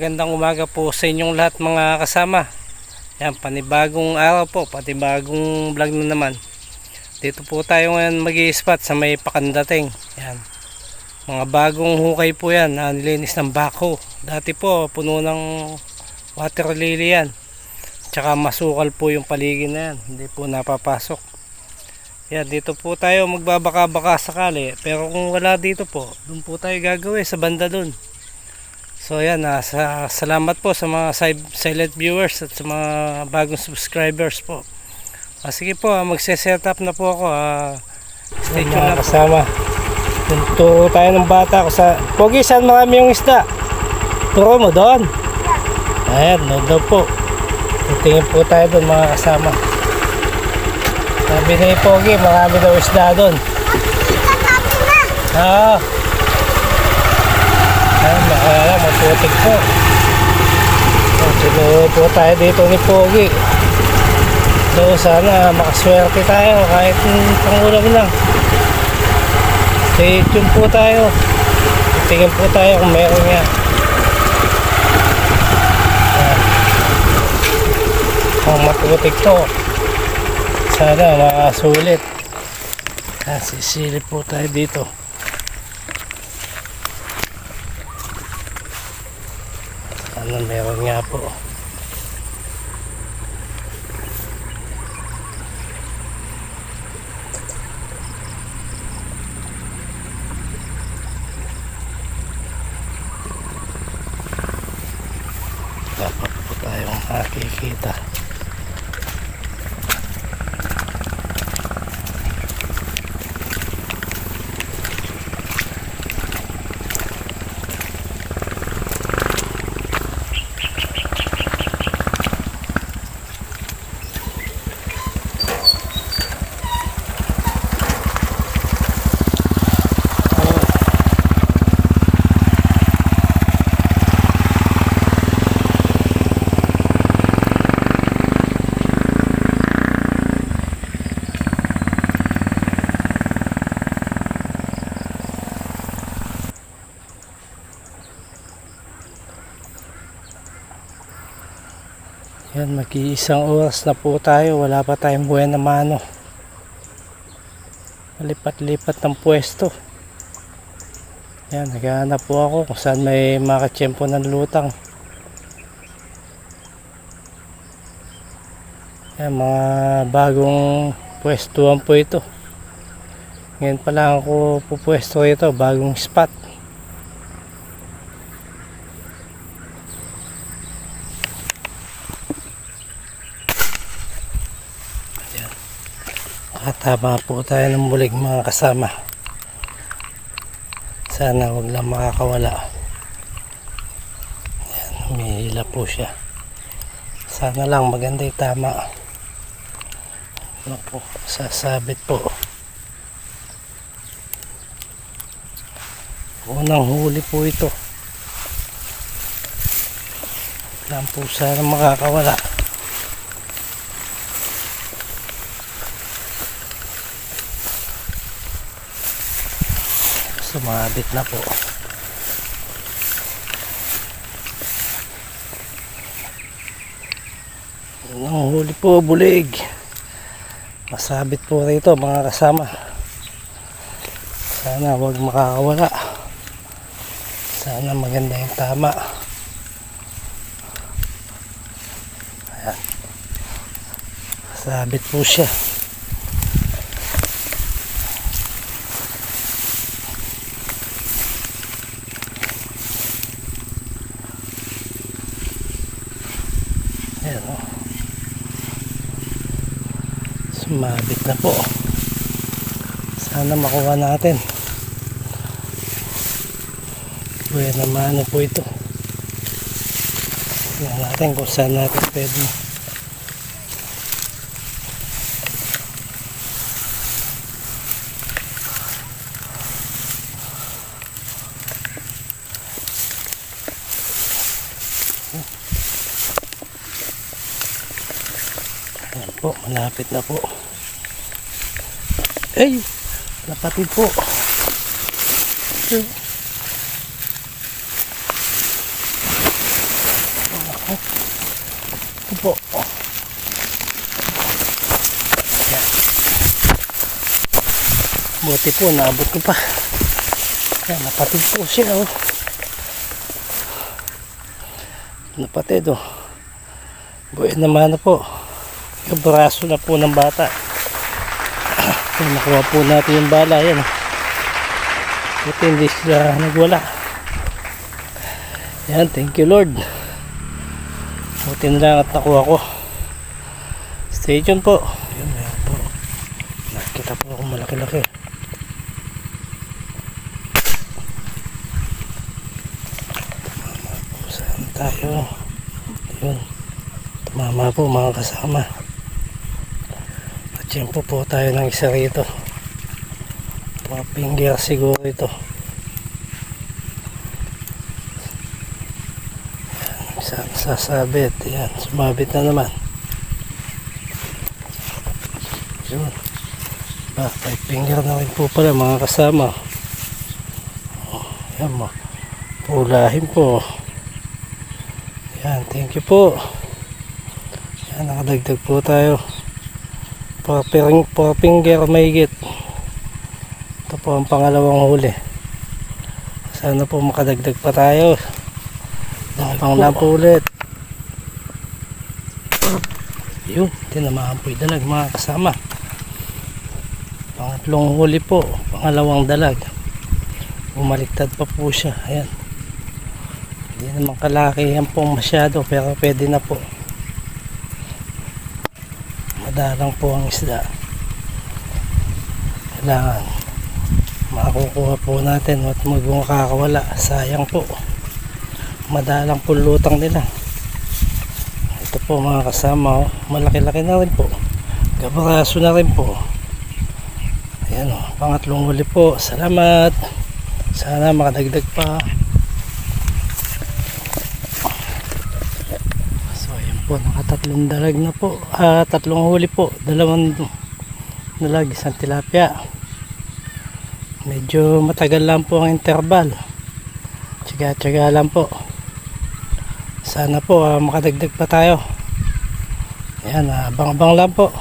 magandang umaga po sa inyong lahat mga kasama. Yan, panibagong araw po, panibagong vlog na naman. Dito po tayo ngayon mag-i-spot sa may Pakandating. Yan, mga bagong hukay po yan, nilinis ng bako. Dati po puno ng water lily yan. Tsaka masukal po yung paligid na yan, hindi po napapasok. Yan, dito po tayo magbabaka-baka sakali. Pero kung wala dito po, doon po tayo gagawin sa banda doon. So yan, salamat po sa mga silent viewers at sa mga bagong subscribers po. Sige po, magse-set up na po ako. Stay tuned na kasama. Turo tayo ng bata ko sa Pogi, saan marami yung isda? Turo mo doon? Ayan, doon po. Titingin po tayo doon mga kasama. Sabi ni Pogi, marami daw isda doon. Ayan, makalala, maputik po. Sinuwi po tayo dito ni Pogi. So sana makaswerte tayo kahit pangulam lang. Stay tuned po tayo. Tingin po tayo kung meron nga. Kung maputik po, sana makasulit. Sisilip po tayo dito. Ano meron nga po. Dapat po tayong makikita. Yan, mag-iisang oras na po tayo. Wala pa tayong buhay na mano. Lipat-lipat ng pwesto. Yan, naghahanap po ako kung saan may makatsyempo ng lutang. Yan, mga bagong pwestuhan po ito. Ngayon pa lang ako pupwesto ito, bagong spot. Tama po tayo ng mulig mga kasama. Sana wag lang makakawala. Yan, humihila po siya. Sana lang maganda yung tama. Ano po, sasabit po. Unang huli po ito. Lang po sana makakawala. Sumabit na po. Ang huli po, bulig. Masabit po rito mga kasama. Sana wag makakawala. Sana maganda yung tama. Ayan. Masabit po siya. Ayan, oh. Sumabit na po. Sana makuha natin. Buhay naman po ito. Tingnan natin kung saan natin pwede. Ayan po, malapit na po. Ay! Napatid po. Ito po. Yan. Buti po, naabot ko pa. Yan, napatid po siya, oh. Napatid, oh. Buhay naman na po. Yung braso na po ng bata. Yan, nakuha po natin yung bala, yan, oh. Buti hindi sila nagwala. Yan, thank you Lord. Buti na lang at nakuha ko. Stay tuned po. Yan, meron po. Nakita po akong malaki-laki. Saan tayo? Yun. Tumama po mga kasama. At yan po tayo ng isa rito. Mga finger siguro ito. Saan sasabit? Yan, sumabit na naman. Yun. Ba, 5 finger na rin po pala mga kasama. Oh, yan mo. Pulahin po. Yan, thank you po. Yan, nakadagdag po tayo. 4 finger mahigit. Ito po ang pangalawang huli. Sana po makadagdag pa tayo. Pang lampo ulit. Yun, tinamaan po yung dalag mga kasama. Pangatlong huli po, pangalawang dalag. Bumaliktad pa po siya. Ayan. Hindi naman kalaki yan po masyado, pero pwede na po. Madalang po ang isda. Kailangan makukuha po natin at magkakawala. Sayang po. Madalang po lutang nila. Ito po mga kasama, oh. Malaki-laki na rin po. Gabaraso na rin po. Ayan, oh. Pangatlong huli po. Salamat. Sana makadagdag pa. So ayan po, nakatatlong dalag na po. Tatlong huli po. Dalawang dalag, isang tilapia. Medyo matagal lang po ang interval. Tsaga-tsaga lang po. Sana po makadagdag pa tayo. Ayan, abang-abang lang po.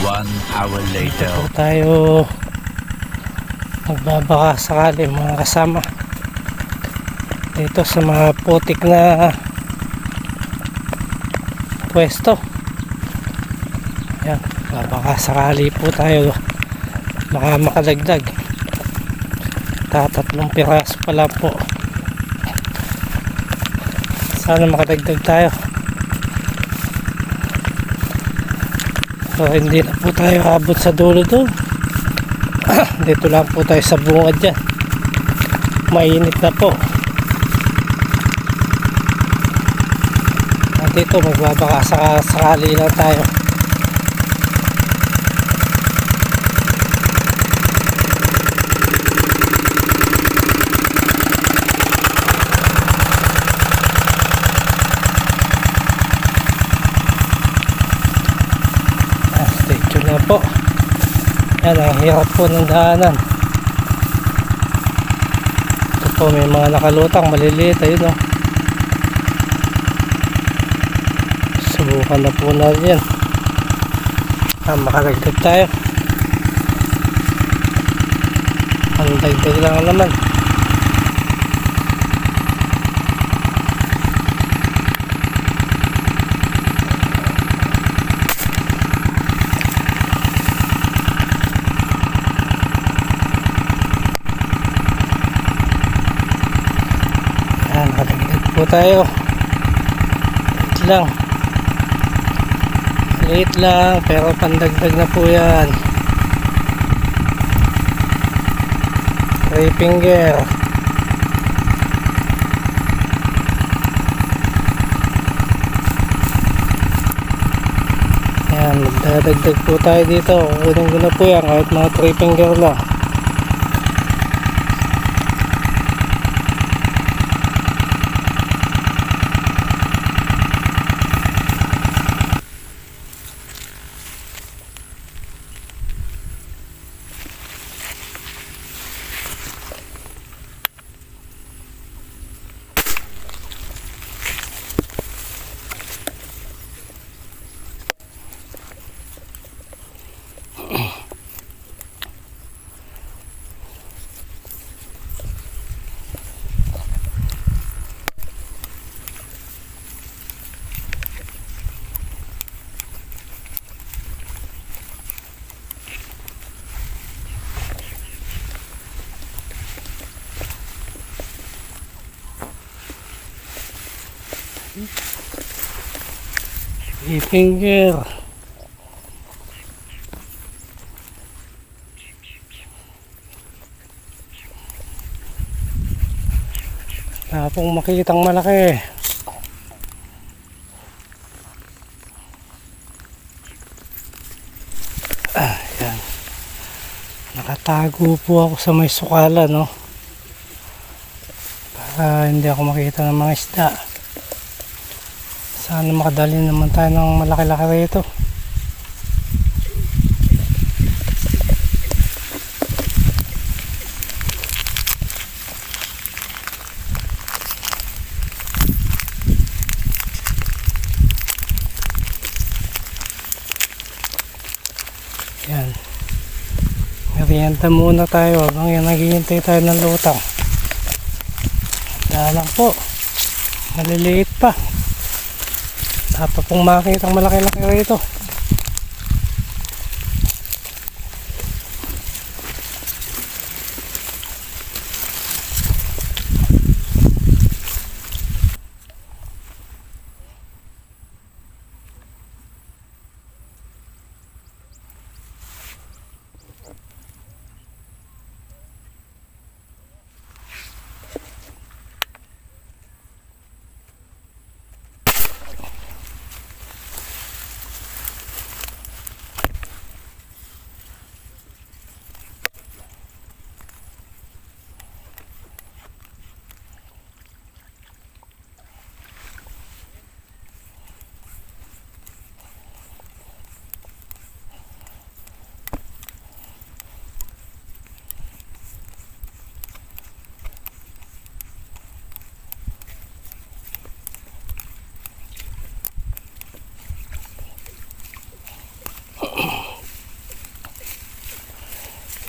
One hour later. Ito po tayo magbabaka sakali mga kasama dito sa mga putik na pwesto. Yan, babaka sakali po tayo, baka makadagdag. Tatlong piraso pala po. Sana makadagdag tayo. So hindi na po tayo abot sa dulo doon. Dito lang po tayo sa bungad dyan. Mainit na po. At dito magbabaka sakali lang tayo. Po. Yan, ang hirap po ng daanan. Ito po, may mga nakalutang maliliit. Ayun, oh. Subukan na po natin yan. Makaragdag tayo. Ang dagdag lang naman. Nakadagdag po tayo. Ito lang. Maliit lang pero pandagdag na po yan. 3 finger. Yan, magdadagdag po tayo dito. Kunin ko na po yan kahit mga 3 finger lang. Finger. Wala pong makitang malaki. Yan. Nakatago po ako sa may sukala, no? Para hindi ako makita ng mga isda. Sana makadali naman tayo ng malaki-laki rito. Yan. Merienda muna tayo habang yan naghihintay tayo ng lutang. Dalang po. Maliliit pa. Dapat pong makita ang malaki-laki rito.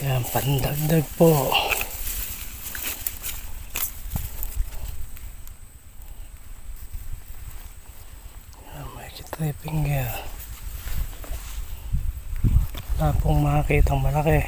Yan, pandagdag po. Yan, may kitriping yan. Wala pong makakita malaki.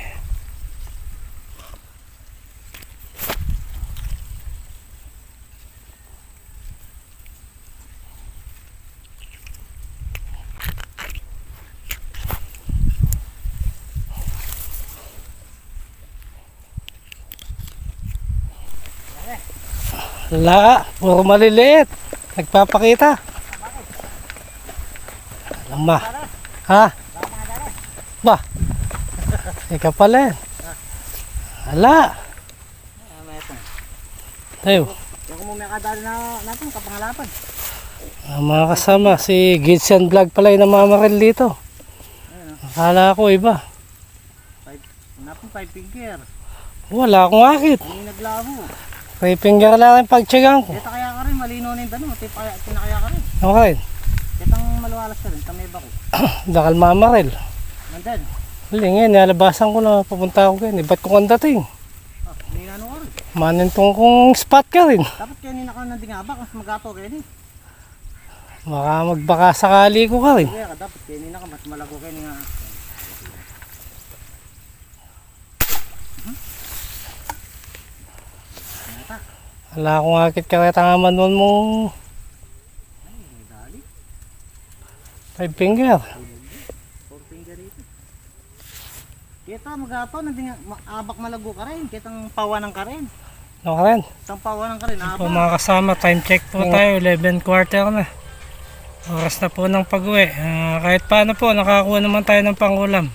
Wala, puro maliliit. Nagpapakita. Alam ba? Ha? Ba? Ikaw pala yan. Wala. Tayo. Yung kung may kadali na natin, kapangalapan. Mga kasama, si Gidson Vlog pala yung namamaril dito. Akala ko iba. Napong 5 finger. Wala akong akit. Ano yung naglabo? 3 finger lang yung pagtsagang ko. Dito kaya ka rin, malino na yung dano. Tinakaya ka rin. Okay. Ditang maluwalas ka rin, tamay ba ko? Dakal mamaril. Nandun. Huli nga, nalabasan ko na papunta ako kayo. Ba't ko kang dating? Hindi na ano ka rin. Manintong kong spot ka rin. Dapat kaya nina ka nandingabak, mas magato kayo din. Baka magbaka sakali ko ka rin. Kaya ka dapat kaya nina ka, mas malago kayo nga. Wala akong akit karetangaman nun mong Dali. 5 finger. Kita magato, nanding abak malago ka rin. Kitang pawanan ka rin. No, rin. Kitang pawanan ka rin, Po abak. mga kasama, time check po tayo, 11:15 na. Oras na po ng pag-uwi. Kahit paano po, nakakuha naman tayo ng pangulam.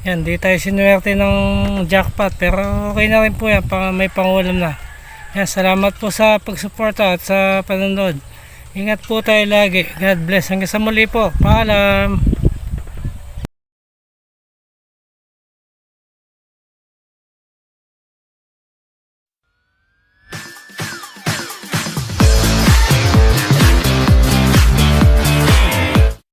Yan, di tayo sinuwerte ng jackpot, pero okay na rin po yan, may pangulam na. Yan, salamat po sa pagsuporta at sa panonood. Ingat po tayo lagi. God bless. Hanggang sa muli po. Paalam.